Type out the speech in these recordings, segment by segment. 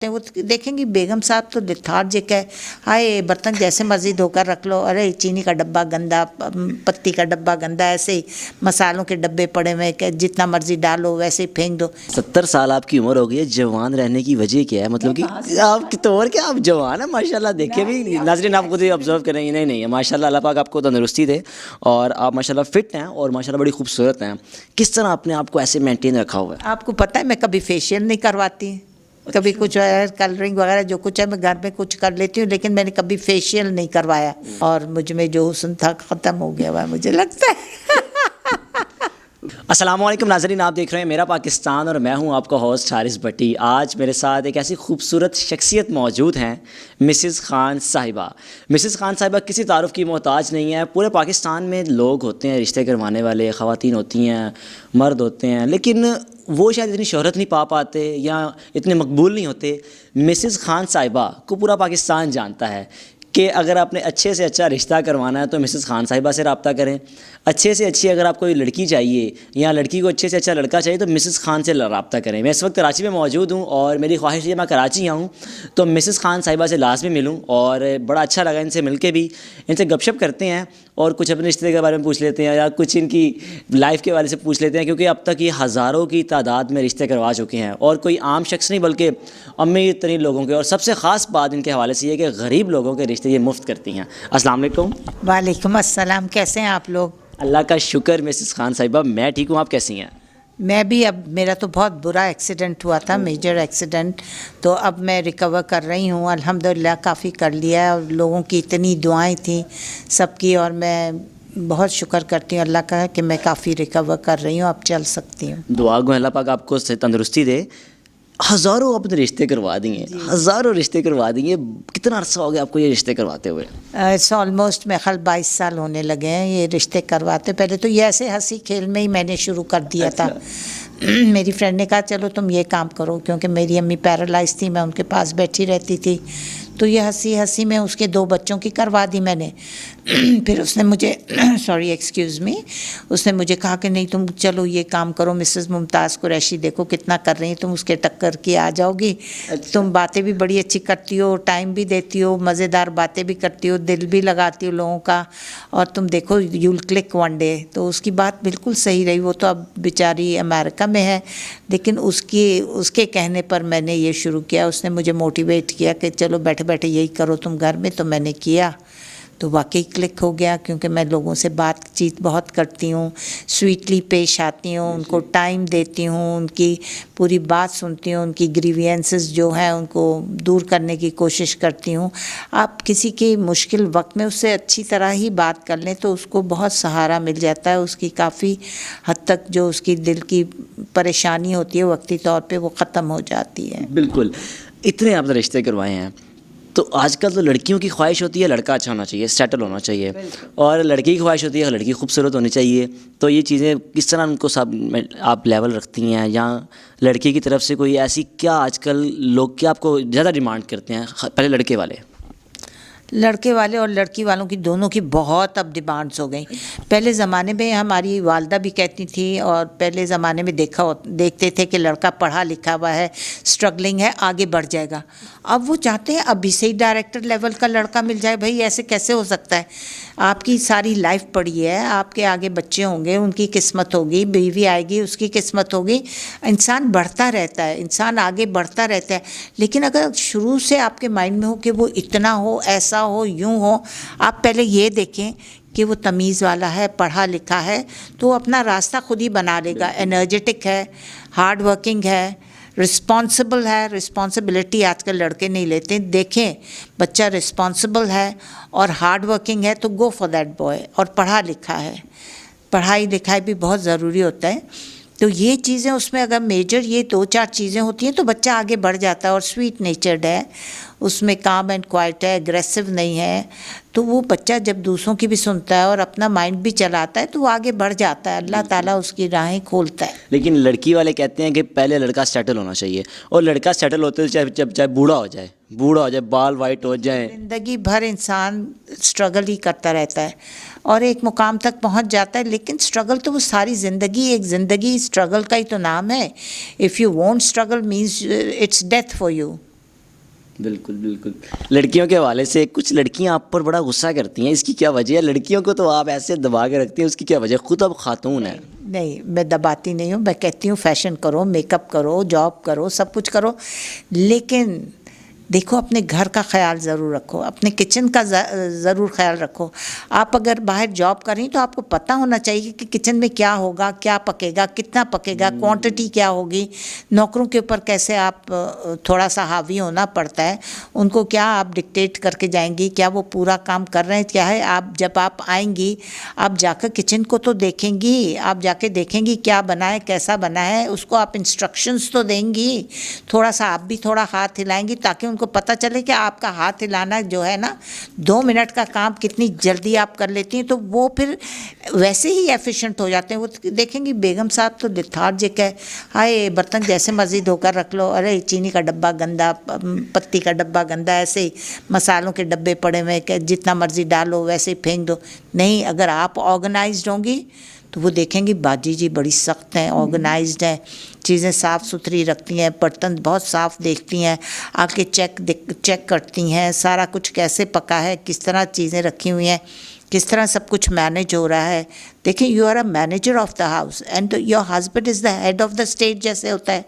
वो देखेंगी बेगम साहब तो लेथार्जिक है, हाय बर्तन जैसे मर्जी धोकर रख लो, अरे चीनी का डब्बा गंदा, पत्ती का डब्बा गंदा, ऐसे ही मसालों के डब्बे पड़े हुए हैं, जितना मर्जी डालो वैसे ही फेंक दो। 70 साल आपकी उम्र हो गई है, जवान रहने की वजह क्या है? मतलब कि आप तो और क्या, आप जवान है माशाल्लाह। देखिए भी नाज़रीन, आप खुद ही ऑब्जर्व करेंगे, नहीं नहीं माशाल्लाह, अल्लाह पाक आपको तंदुरुस्ती दे और आप माशाल्लाह फिट हैं और माशाल्लाह बड़ी खूबसूरत हैं। किस तरह आपने आपको ऐसे मेंटेन रखा हुआ है? आपको पता है मैं कभी फेशियल नहीं करवाती, कभी कुछ हेयर कलरिंग वगैरह जो कुछ है मैं घर में कुछ कर लेती हूँ, लेकिन मैंने कभी फेशियल नहीं करवाया और मुझ में जो हुस्न था ख़त्म हो गया हुआ मुझे लगता है। अस्सलाम वालेकुम नाज़रीन, आप देख रहे हैं मेरा पाकिस्तान और मैं हूं आपका होस्ट हारिस भट्टी। आज मेरे साथ एक ऐसी खूबसूरत शख्सियत मौजूद हैं, मिसेस खान साहिबा। मिसेस खान साहिबा किसी तारुफ़ की मोहताज नहीं है। पूरे पाकिस्तान में लोग होते हैं रिश्ते करवाने वाले, ख़वातीन होती हैं, मर्द होते हैं, लेकिन वो शायद इतनी शोहरत नहीं पा पाते या इतने मकबूल नहीं होते। मिसेस खान साहिबा को पूरा पाकिस्तान जानता है कि अगर आपने अच्छे से अच्छा रिश्ता करवाना है तो मिसेस खान साहिबा से रब्ता करें। अच्छे से अच्छी अगर आपको कोई लड़की चाहिए या लड़की को अच्छे से अच्छा लड़का चाहिए तो मिसेस खान से रब्ता करें। मैं इस वक्त कराची में मौजूद हूँ और मेरी ख्वाहिश है मैं कराची आऊँ तो मिसेस खान साहिबा से लाजमी मिलूँ और बड़ा अच्छा लगा इनसे मिल के भी। इनसे गपशप करते हैं और कुछ अपने रिश्ते के बारे में पूछ लेते हैं या कुछ इनकी लाइफ के बारे से पूछ लेते हैं, क्योंकि अब तक ये हज़ारों की तादाद में रिश्ते करवा चुके हैं और कोई आम शख्स नहीं बल्कि अमीर तरीन लोगों के। और सबसे ख़ास बात इनके हवाले से ये कि गरीब लोगों के रिश्ते ये मुफ्त करती हैं। अस्सलाम वालेकुम। वालेकुम अस्सलाम, कैसे हैं आप लोग? अल्लाह का शुक्र मिसेस खान साहिबा, मैं ठीक हूँ, आप कैसी हैं? मैं भी, अब मेरा तो बहुत बुरा एक्सीडेंट हुआ था, मेजर एक्सीडेंट, तो अब मैं रिकवर कर रही हूँ अल्हम्दुलिल्लाह, काफ़ी कर लिया है और लोगों की इतनी दुआएं थी सबकी और मैं बहुत शुक्र करती हूँ अल्लाह का कि मैं काफ़ी रिकवर कर रही हूँ, अब चल सकती हूँ। दुआ गो अल्लाह पाक आपको तंदुरुस्ती दे। हज़ारों आपने रिश्ते करवा दिए, हज़ारों रिश्ते करवा दिए। कितना अरसा हो गया आपको ये रिश्ते करवाते हुए? इट्स ऑलमोस्ट मेरे ख्याल 22 साल होने लगे हैं ये रिश्ते करवाते। पहले तो ये ऐसे हंसी खेल में ही मैंने शुरू कर दिया था। मेरी फ्रेंड ने कहा चलो तुम ये काम करो, क्योंकि मेरी अम्मी पैरालाइज थी, मैं उनके पास बैठी रहती थी, तो ये हंसी हंसी में उसके 2 बच्चों की करवा दी मैंने। फिर उसने मुझे सॉरी एक्सक्यूज़ मी, उसने मुझे कहा कि नहीं तुम चलो ये काम करो, मिसेस मुमताज़ कुरैशी देखो कितना कर रही हैं, तुम उसके टक्कर की आ जाओगी। तुम बातें भी बड़ी अच्छी करती हो, टाइम भी देती हो, मज़ेदार बातें भी करती हो, दिल भी लगाती हो लोगों का, और तुम देखो यूल क्लिक वन डे। तो उसकी बात बिल्कुल सही रही। वो तो अब बेचारी अमेरिका में है, लेकिन उसके कहने पर मैंने ये शुरू किया। उसने मुझे मोटिवेट किया कि चलो बैठे बैठे यही करो तुम घर में, तो मैंने किया तो वाकई क्लिक हो गया, क्योंकि मैं लोगों से बातचीत बहुत करती हूँ, स्वीटली पेश आती हूँ, उनको टाइम देती हूँ, उनकी पूरी बात सुनती हूँ, उनकी ग्रीवियंसेस जो हैं उनको दूर करने की कोशिश करती हूँ। आप किसी के मुश्किल वक्त में उससे अच्छी तरह ही बात कर लें तो उसको बहुत सहारा मिल जाता है, उसकी काफ़ी हद तक जो उसकी दिल की परेशानी होती है वक्ती तौर पे वो ख़त्म हो जाती है। बिल्कुल। इतने आपने रिश्ते करवाए हैं, तो आजकल तो लड़कियों की ख्वाहिश होती है लड़का अच्छा होना चाहिए, सेटल होना चाहिए, और लड़की की ख्वाहिश होती है लड़की खूबसूरत होनी चाहिए। तो ये चीज़ें किस तरह उनको सब आप लेवल रखती हैं, या लड़की की तरफ से कोई ऐसी क्या आजकल लोग क्या आपको ज़्यादा डिमांड करते हैं, पहले लड़के वाले? लड़के वाले और लड़की वालों की दोनों की बहुत अब डिमांड्स हो गई। पहले ज़माने में हमारी वालदा भी कहती थी, और पहले ज़माने में देखते थे कि लड़का पढ़ा लिखा हुआ है, स्ट्रगलिंग है, आगे बढ़ जाएगा। अब वो चाहते हैं अभी से ही डायरेक्टर लेवल का लड़का मिल जाए। भाई ऐसे कैसे हो सकता है? आपकी सारी लाइफ पड़ी है, आपके आगे बच्चे होंगे, उनकी किस्मत होगी, बीवी आएगी, उसकी किस्मत होगी। इंसान बढ़ता रहता है, इंसान आगे बढ़ता रहता है, लेकिन अगर शुरू से आपके माइंड में हो कि वो इतना हो, ऐसा हो, यूं हो, आप पहले ये देखें कि वो तमीज़ वाला है, पढ़ा लिखा है, तो वो अपना रास्ता खुद ही बना लेगा। एनर्जेटिक है, हार्ड वर्किंग है, रिस्पॉन्सिबल है। रिस्पॉन्सिबिलिटी आजकल लड़के नहीं लेते। देखें बच्चा रिस्पॉन्सिबल है और हार्ड वर्किंग है तो गो फॉर दैट बॉय, और पढ़ा लिखा है। पढ़ाई लिखाई भी बहुत ज़रूरी होता है। तो ये चीज़ें उसमें अगर मेजर ये 2-4 चीज़ें होती हैं तो बच्चा आगे बढ़ जाता है। और स्वीट नेचर्ड है, उसमें काम एंड क्वाइट है, एग्रेसिव नहीं है, तो वो बच्चा जब दूसरों की भी सुनता है और अपना माइंड भी चलाता है तो वो आगे बढ़ जाता है। अल्लाह ताला उसकी राहें खोलता है। लेकिन लड़की वाले कहते हैं कि पहले लड़का सेटल होना चाहिए, और लड़का सेटल होते चाहे बूढ़ा हो जाए, बाल वाइट हो जाए, ज़िंदगी भर इंसान स्ट्रगल ही करता रहता है और एक मुकाम तक पहुंच जाता है, लेकिन स्ट्रगल तो वो सारी ज़िंदगी, एक ज़िंदगी स्ट्रगल का ही तो नाम है। If you won't struggle means it's death for you. बिल्कुल बिल्कुल। लड़कियों के हवाले से कुछ लड़कियां आप पर बड़ा गुस्सा करती हैं, इसकी क्या वजह है? लड़कियों को तो आप ऐसे दबा के रखती हैं, उसकी क्या वजह है? खुद अब खातून है। नहीं, मैं दबाती नहीं हूँ, मैं कहती हूँ फैशन करो, मेकअप करो, जॉब करो, सब कुछ करो, लेकिन देखो अपने घर का ख्याल ज़रूर रखो, अपने किचन का ज़रूर ख्याल रखो। आप अगर बाहर जॉब कर रही तो आपको पता होना चाहिए कि किचन में क्या होगा, क्या पकेगा, कितना पकेगा, क्वांटिटी क्या होगी। नौकरों के ऊपर कैसे आप थोड़ा सा हावी होना पड़ता है, उनको क्या आप डिक्टेट करके जाएंगी, क्या वो पूरा काम कर रहे हैं, क्या है। आप जब आप आएंगी, आप जाकर किचन को तो देखेंगी, आप जाके देखेंगी क्या बना है, कैसा बना है, उसको आप इंस्ट्रक्शंस तो देंगी। थोड़ा सा आप भी थोड़ा हाथ हिलाएंगी ताकि उनको पता चले कि आपका हाथ हिलाना जो है ना, 2 मिनट का काम कितनी जल्दी आप कर लेती हैं, तो वो फिर वैसे ही एफिशिएंट हो जाते हैं। वो देखेंगी बेगम साहब तो लिथार्जिक है, हाय बर्तन जैसे मर्जी धोकर रख लो, अरे चीनी का डब्बा गंदा, पत्ती का डब्बा गंदा, ऐसे ही मसालों के डब्बे पड़े हुए हैं, जितना मर्जी डालो वैसे ही फेंक दो। नहीं, अगर आप ऑर्गेनाइज्ड होंगी तो वो देखेंगी बाजी जी बड़ी सख्त हैं, ऑर्गेनाइज्ड हैं, चीज़ें साफ़ सुथरी रखती हैं, बर्तन बहुत साफ़ देखती हैं, आके चेक करती हैं सारा कुछ कैसे पका है, किस तरह चीज़ें रखी हुई हैं, किस तरह सब कुछ मैनेज हो रहा है। देखिए, you are a manager of the house and your husband is the head of the state, जैसे होता है,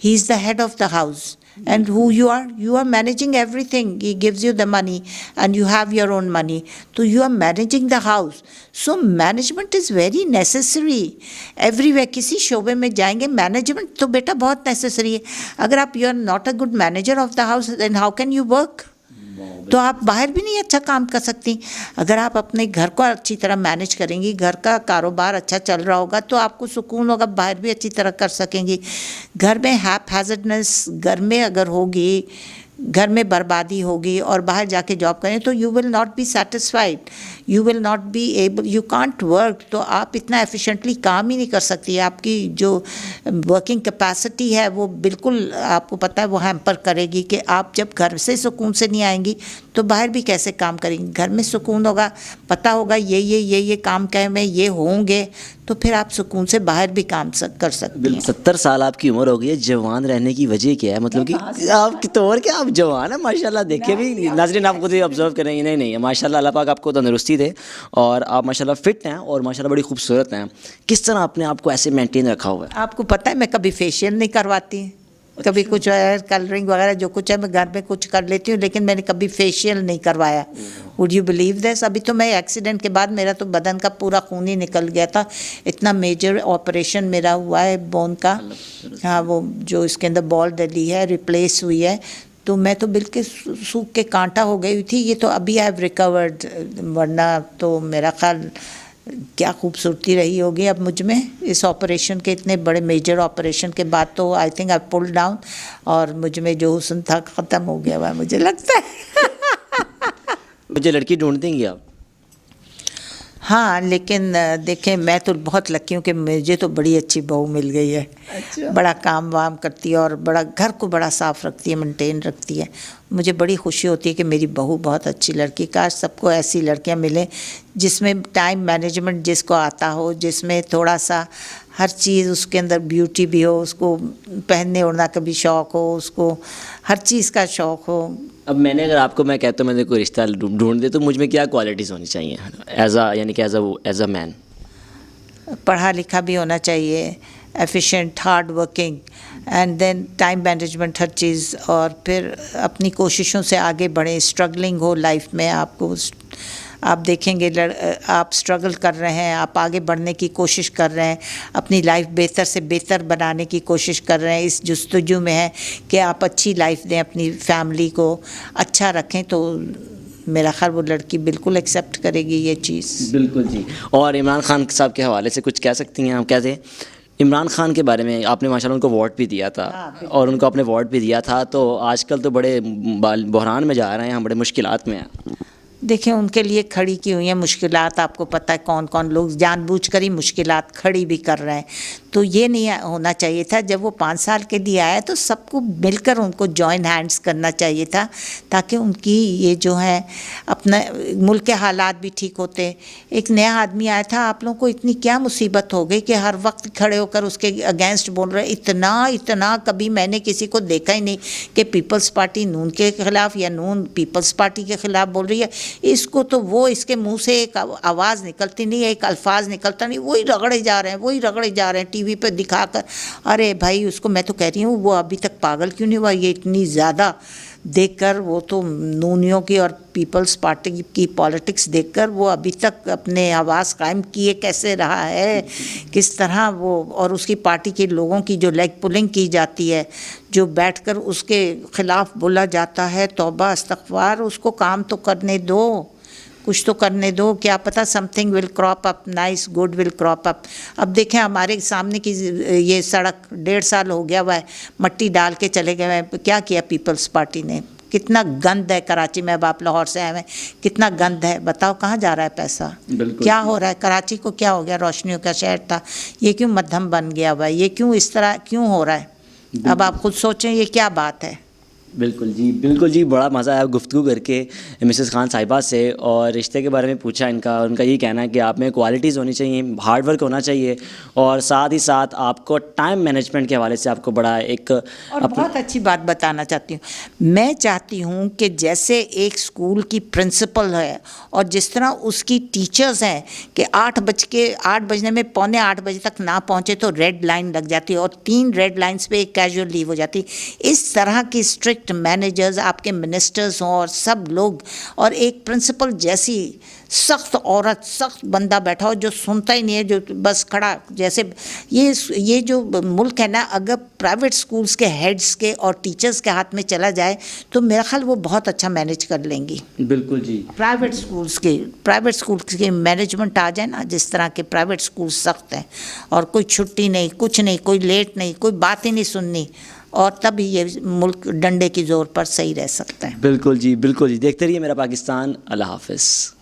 he is the head of the house and who you are managing everything. He gives you the money and you have your own money, so you are managing the house. So management is very necessary everywhere. किसी शोबे में जाएंगे, management तो बेटा बहुत necessary है। अगर आप you are not a good manager of the house, then how can you work? तो आप बाहर भी नहीं अच्छा काम कर सकती। अगर आप अपने घर को अच्छी तरह मैनेज करेंगी, घर का कारोबार अच्छा चल रहा होगा, तो आपको सुकून होगा, बाहर भी अच्छी तरह कर सकेंगी। घर में हैपहैज़र्डनेस घर में अगर होगी, घर में बर्बादी होगी और बाहर जाके जॉब करें तो you will not be satisfied, you will not be able, you can't work. तो आप इतना एफिशिएंटली काम ही नहीं कर सकती। आपकी जो वर्किंग कैपेसिटी है वो बिल्कुल, आपको पता है, वो हैम्पर करेगी कि आप जब घर से सुकून से नहीं आएंगी तो बाहर भी कैसे काम करेंगी। घर में सुकून होगा, पता होगा ये काम कहे में ये होंगे, तो फिर आप सुकून से बाहर भी काम कर सकती हैं। 70 साल आपकी उम्र हो गई है, जवान रहने की वजह क्या है? मतलब कि आप तो और क्या, आप जवान है माशाल्लाह। देखिए भी नाज़रीन, आप खुद ही ऑब्जर्व करेंगे, नहीं माशाल्लाह, अल्लाह पाक आपको तंदुरुस्ती दे और आप माशाल्लाह फिट हैं और माशाल्लाह बड़ी खूबसूरत हैं। किस तरह आपने आपको ऐसे मेंटेन रखा हुआ है? आपको पता है मैं कभी फेशियल नहीं करवाती, कभी कुछ हेयर कलरिंग वगैरह जो कुछ है मैं घर में कुछ कर लेती हूँ, लेकिन मैंने कभी फेशियल नहीं करवाया। Would you believe this? अभी तो मैं एक्सीडेंट के बाद मेरा तो बदन का पूरा खून ही निकल गया था, इतना मेजर ऑपरेशन मेरा हुआ है बोन का। हाँ, वो जो इसके अंदर बॉल डली है रिप्लेस हुई है, तो मैं तो बिल्कुल सूख के कांटा हो गई थी। ये तो अभी आई हैव रिकवर्ड, वरना तो मेरा ख्याल क्या खूबसूरती रही होगी अब मुझ में। इस ऑपरेशन के, इतने बड़े मेजर ऑपरेशन के बाद तो I think I pull down और मुझ में जो हुस्न था ख़त्म हो गया हुआ मुझे लगता है। मुझे लड़की ढूंढ देंगी आप? हाँ, लेकिन देखें, मैं तो बहुत लकी हूँ कि मुझे तो बड़ी अच्छी बहू मिल गई है। अच्छा। बड़ा काम वाम करती है और बड़ा घर को बड़ा साफ़ रखती है, मेंटेन रखती है। मुझे बड़ी खुशी होती है कि मेरी बहू बहुत अच्छी लड़की। काश सबको ऐसी लड़कियाँ मिलें जिसमें टाइम मैनेजमेंट जिसको आता हो, जिसमें थोड़ा सा हर चीज़ उसके अंदर ब्यूटी भी हो, उसको पहनने ओढ़ना का भी शौक़ हो, उसको हर चीज़ का शौक़ हो। अब मैंने, अगर आपको मैं कहता हूँ मैंने कोई रिश्ता ढूंढ दे, तो मुझ में क्या क्वालिटीज़ होनी चाहिए यानी कि एज अ मैन? पढ़ा लिखा भी होना चाहिए, efficient, hard working, and then time management, हर चीज़। और फिर अपनी कोशिशों से आगे बढ़ें, स्ट्रगलिंग हो लाइफ में। आपको आप देखेंगे आप स्ट्रगल कर रहे हैं, आप आगे बढ़ने की कोशिश कर रहे हैं, अपनी लाइफ बेहतर से बेहतर बनाने की कोशिश कर रहे हैं, इस जुस्तजू में है कि आप अच्छी लाइफ दें, अपनी फैमिली को अच्छा रखें, तो मेरा ख्याल वो लड़की बिल्कुल एक्सेप्ट करेगी ये चीज़। बिल्कुल जी। और इमरान खान साहब के हवाले से कुछ कह सकती हैं आप? कैसे इमरान खान के बारे में आपने माशाल्लाह उनको अवार्ड भी दिया था। हाँ, और उनको आपने अवार्ड भी दिया था, तो आजकल तो बड़े बहरान में जा रहे हैं, हम बड़े मुश्किलात में हैं। देखिए, उनके लिए खड़ी की हुई हैं मुश्किलात। आपको पता है कौन कौन लोग जानबूझकर ही मुश्किलात खड़ी भी कर रहे हैं। तो ये नहीं होना चाहिए था। जब वो 5 साल के लिए आया तो सबको मिलकर उनको जॉइन हैंड्स करना चाहिए था, ताकि उनकी ये जो है अपना मुल्क के हालात भी ठीक होते। एक नया आदमी आया था, आप लोगों को इतनी क्या मुसीबत हो गई कि हर वक्त खड़े होकर उसके अगेंस्ट बोल रहे। इतना कभी मैंने किसी को देखा ही नहीं कि पीपल्स पार्टी नून के खिलाफ या नून पीपल्स पार्टी के खिलाफ बोल रही है। इसको तो वो इसके मुंह से एक आवाज़ निकलती नहीं है, एक अल्फाज निकलता नहीं, वही रगड़े जा रहे हैं टीवी पे दिखाकर। अरे भाई, उसको मैं तो कह रही हूँ वो अभी तक पागल क्यों नहीं हुआ? ये इतनी ज़्यादा देखकर, वो तो नूनियों की और पीपल्स पार्टी की पॉलिटिक्स देखकर वो अभी तक अपने आवाज़ कायम किए कैसे रहा है, किस तरह वो, और उसकी पार्टी के लोगों की जो लेग पुलिंग की जाती है, जो बैठकर उसके खिलाफ बोला जाता है, तौबा इस्तग़फ़ार। उसको काम तो करने दो, कुछ तो करने दो। क्या पता something will crop up, nice good will crop up. अब देखें हमारे सामने की ये सड़क 1.5 साल हो गया हुआ है, मट्टी डाल के चले गए हैं। क्या किया पीपल्स पार्टी ने? कितना गंद है कराची में। अब आप लाहौर से आए हैं, कितना गंद है, बताओ कहाँ जा रहा है पैसा? क्या हो रहा है? कराची को क्या हो गया? रोशनियों का शहर था, ये क्यों मध्यम बन गया हुआ है? ये क्यों इस तरह क्यों हो रहा है? अब आप खुद सोचें ये क्या बात है। बिल्कुल जी, बड़ा मज़ा आया गुफ्तगू करके मिसेस खान साहिबा से, और रिश्ते के बारे में पूछा इनका। उनका ये कहना है कि आप में क्वालिटीज़ होनी चाहिए, हार्ड वर्क होना चाहिए, और साथ ही साथ आपको टाइम मैनेजमेंट के हवाले से आपको बड़ा एक और बहुत अच्छी बात बताना चाहती हूँ। मैं चाहती हूँ कि जैसे एक स्कूल की प्रिंसिपल है और जिस तरह उसकी टीचर्स हैं कि 8 बजने में 7:45 बजे तक ना पहुँचे तो रेड लाइन लग जाती है, और 3 रेड लाइन्स पे एक कैजुअल लीव हो जाती। इस तरह की स्ट्रिक्ट मैनेजर्स आपके मिनिस्टर्स हों और सब लोग, और एक प्रिंसिपल जैसी सख्त औरत, सख्त बंदा बैठा हो जो सुनता ही नहीं है, जो बस खड़ा जैसे। ये जो मुल्क है ना, अगर प्राइवेट स्कूल्स के हेड्स के और टीचर्स के हाथ में चला जाए तो मेरा ख्याल वो बहुत अच्छा मैनेज कर लेंगी। बिल्कुल जी। प्राइवेट स्कूल्स की मैनेजमेंट आ जाए ना, जिस तरह के प्राइवेट स्कूल सख्त हैं, और कोई छुट्टी नहीं, कुछ नहीं, कोई लेट नहीं, कोई बात ही नहीं सुननी, और तब ये मुल्क डंडे की जोर पर सही रह सकता है। बिल्कुल जी। देखते रहिए मेरा पाकिस्तान। अल्लाह हाफ़िज़।